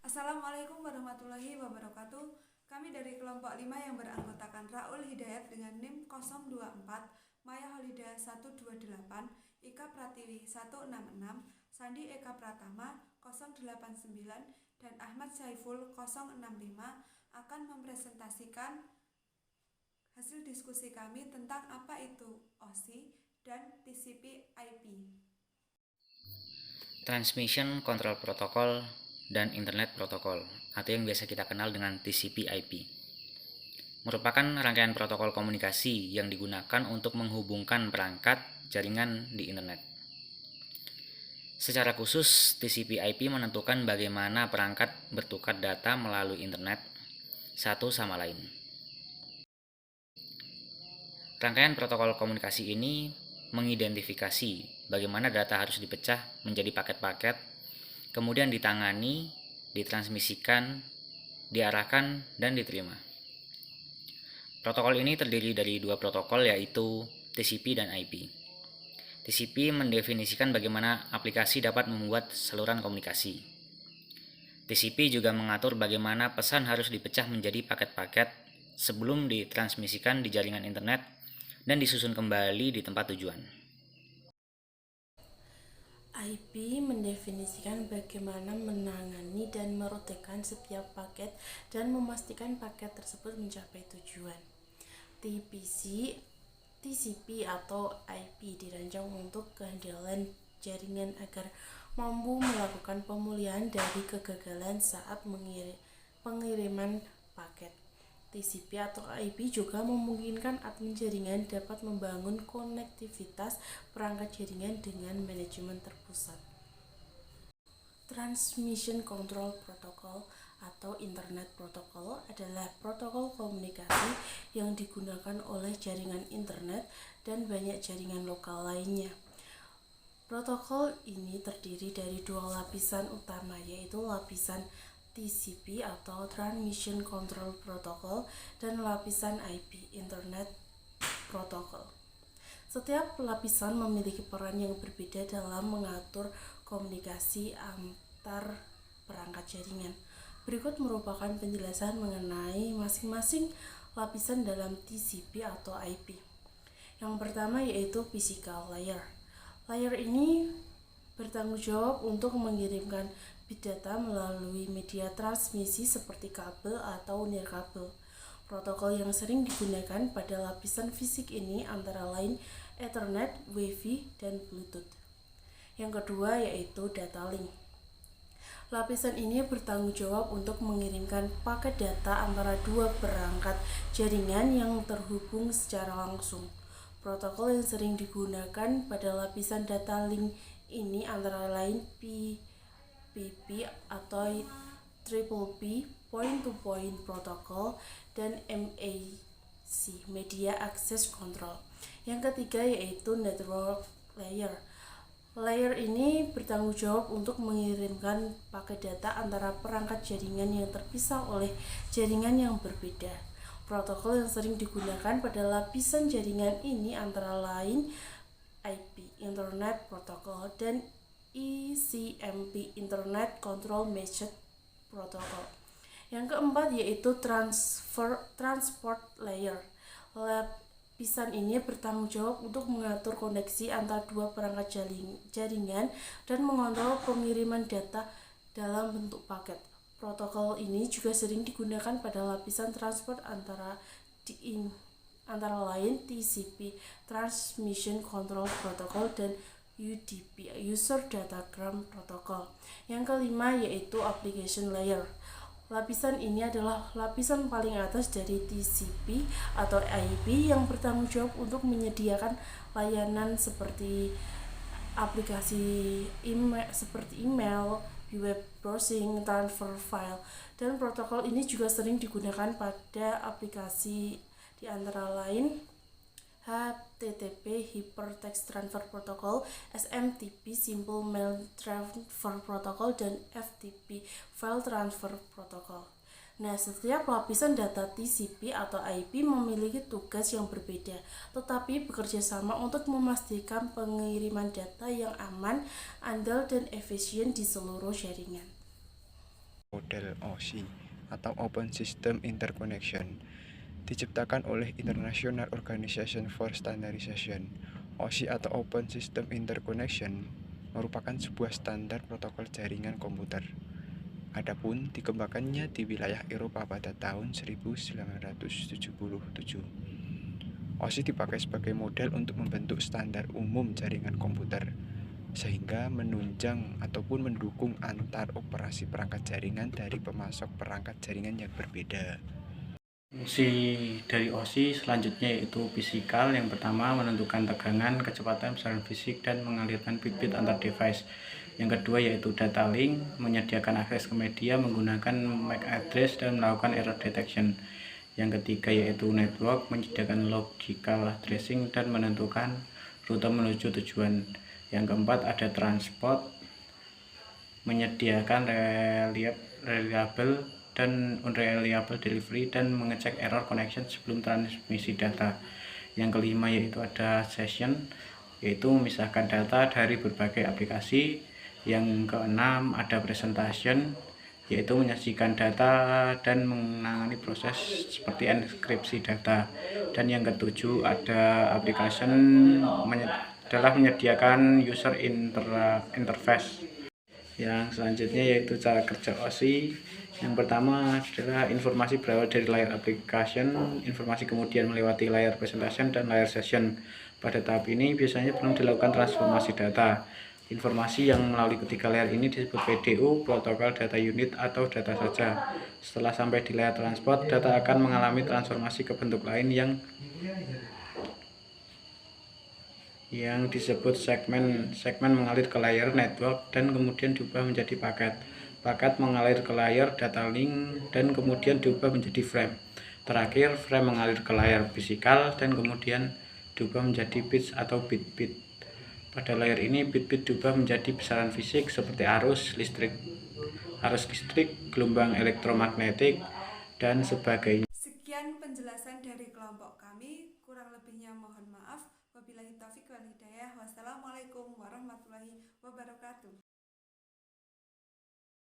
Assalamualaikum warahmatullahi wabarakatuh. Kami dari kelompok 5 yang beranggotakan Raul Hidayat dengan NIM 024, Maya Holida 128, Ika Pratiwi 166, Sandi Eka Pratama 089, dan Ahmad Saiful 065 akan mempresentasikan hasil diskusi kami tentang apa itu OSI dan TCP/IP. Transmission Control Protocol dan Internet Protocol, atau yang biasa kita kenal dengan TCP/IP, merupakan rangkaian protokol komunikasi yang digunakan untuk menghubungkan perangkat jaringan di internet. Secara khusus, TCP/IP menentukan bagaimana perangkat bertukar data melalui internet satu sama lain. Rangkaian protokol komunikasi ini mengidentifikasi bagaimana data harus dipecah menjadi paket-paket, kemudian ditangani, ditransmisikan, diarahkan, dan diterima. Protokol ini terdiri dari dua protokol, yaitu TCP dan IP. TCP mendefinisikan bagaimana aplikasi dapat membuat saluran komunikasi. TCP juga mengatur bagaimana pesan harus dipecah menjadi paket-paket sebelum ditransmisikan di jaringan internet dan disusun kembali di tempat tujuan. IP mendefinisikan bagaimana menangani dan merutekan setiap paket dan memastikan paket tersebut mencapai tujuan. TCP atau IP dirancang untuk kehandalan jaringan agar mampu melakukan pemulihan dari kegagalan saat pengiriman paket. TCP atau IP juga memungkinkan admin jaringan dapat membangun konektivitas perangkat jaringan dengan manajemen terpusat. Transmission Control Protocol atau Internet Protocol adalah protokol komunikasi yang digunakan oleh jaringan internet dan banyak jaringan lokal lainnya. Protokol ini terdiri dari dua lapisan utama, yaitu lapisan TCP atau Transmission Control Protocol dan lapisan IP, Internet Protocol. Setiap lapisan memiliki peran yang berbeda dalam mengatur komunikasi antar perangkat jaringan. Berikut merupakan penjelasan mengenai masing-masing lapisan dalam TCP atau IP. Yang pertama yaitu physical layer. Layer ini bertanggung jawab untuk mengirimkan bit data melalui media transmisi seperti kabel atau nirkabel. Protokol yang sering digunakan pada lapisan fisik ini antara lain Ethernet, Wi-Fi, dan Bluetooth. Yang kedua yaitu data link. Lapisan ini bertanggung jawab untuk mengirimkan paket data antara dua perangkat jaringan yang terhubung secara langsung. Protokol yang sering digunakan pada lapisan data link ini antara lain PPP atau Triple P, Point-to-Point Protocol, dan MAC, Media Access Control. Yang ketiga yaitu Network Layer. Layer ini bertanggung jawab untuk mengirimkan paket data antara perangkat jaringan yang terpisah oleh jaringan yang berbeda. Protokol yang sering digunakan pada lapisan jaringan ini antara lain IP, Internet Protocol, dan ECMP, Internet Control Message Protocol. Yang keempat yaitu Transport Layer. Lapisan ini bertanggung jawab untuk mengatur koneksi antara dua perangkat jaringan dan mengontrol pengiriman data dalam bentuk paket. Protokol ini juga sering digunakan pada lapisan transport antara lain TCP, Transmission Control Protocol, dan UDP, User Datagram Protocol. Yang kelima yaitu Application Layer. Lapisan ini adalah lapisan paling atas dari TCP atau IP yang bertanggung jawab untuk menyediakan layanan seperti aplikasi email, web browsing, transfer file, dan protokol ini juga sering digunakan pada aplikasi di antara lain HTTP, Hypertext Transfer Protocol, SMTP, Simple Mail Transfer Protocol, dan FTP, File Transfer Protocol. Nah, setiap lapisan data TCP atau IP memiliki tugas yang berbeda, tetapi bekerja sama untuk memastikan pengiriman data yang aman, andal, dan efisien di seluruh jaringan. Model OSI atau Open System Interconnection diciptakan oleh International Organization for Standardization. OSI atau Open System Interconnection merupakan sebuah standar protokol jaringan komputer. Adapun dikembangkannya di wilayah Eropa pada tahun 1977. OSI dipakai sebagai model untuk membentuk standar umum jaringan komputer, sehingga menunjang ataupun mendukung antar operasi perangkat jaringan dari pemasok perangkat jaringan yang berbeda. Fungsi dari OSI selanjutnya yaitu fisikal. Yang pertama, menentukan tegangan, kecepatan, besaran fisik, dan mengalirkan bit-bit antar device. Yang kedua yaitu data link, menyediakan akses ke media menggunakan MAC address dan melakukan error detection. Yang ketiga yaitu network, menyediakan logical addressing dan menentukan rute menuju tujuan. Yang keempat ada transport, menyediakan reliable dan unreliable delivery dan mengecek error connection sebelum transmisi data. Yang kelima yaitu ada session, yaitu memisahkan data dari berbagai aplikasi. Yang keenam ada presentation, yaitu menyajikan data dan menangani proses seperti enkripsi data. Dan yang ketujuh ada application, adalah menyediakan user interface. Yang selanjutnya yaitu cara kerja OSI. Yang pertama adalah informasi berawal dari layar application, informasi kemudian melewati layar presentation dan layar session. Pada tahap ini biasanya belum dilakukan transformasi data. Informasi yang melalui ketiga layar ini disebut PDU, protokol data unit atau data saja. Setelah sampai di layar transport, data akan mengalami transformasi ke bentuk lain yang disebut segmen. Segmen mengalir ke layar network dan kemudian diubah menjadi paket. Paket mengalir ke layar data link dan kemudian diubah menjadi frame. Terakhir, frame mengalir ke layar fisikal dan kemudian diubah menjadi bits atau bit-bit. Pada layar ini, bit-bit diubah menjadi besaran fisik seperti arus listrik, gelombang elektromagnetik, dan sebagainya. Sekian penjelasan dari kelompok kami, kurang lebihnya mohon maaf. Wabillahi taufiq wal hidayah. Wassalamualaikum warahmatullahi wabarakatuh.